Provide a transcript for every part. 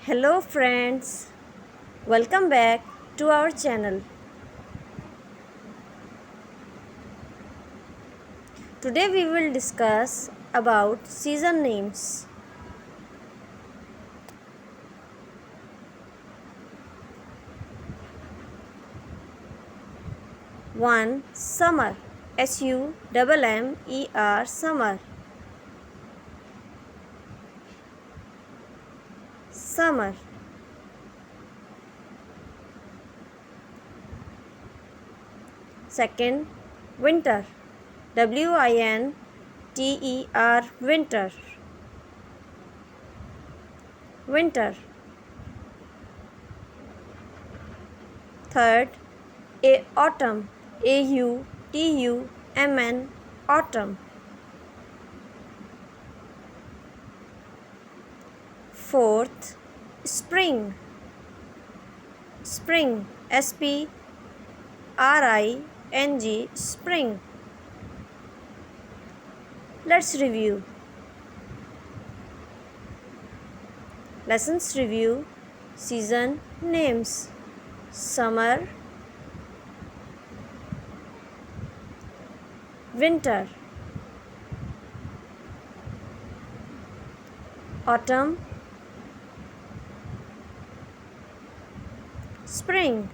Hello friends, welcome back to our channel. Today we will discuss about season names. 1. Summer. SUMMER. Summer. Summer. Second, winter. WINTER. Winter. Winter. Third, autumn. AUTUMN. Autumn. Fourth, spring. Spring. SPRING. Spring. Let's review. Lessons review. Season names. Summer. Winter. Autumn. Spring.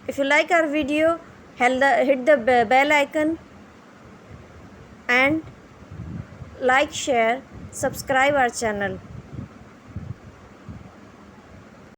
If you like our video, hit the bell icon and like, share, subscribe our channel.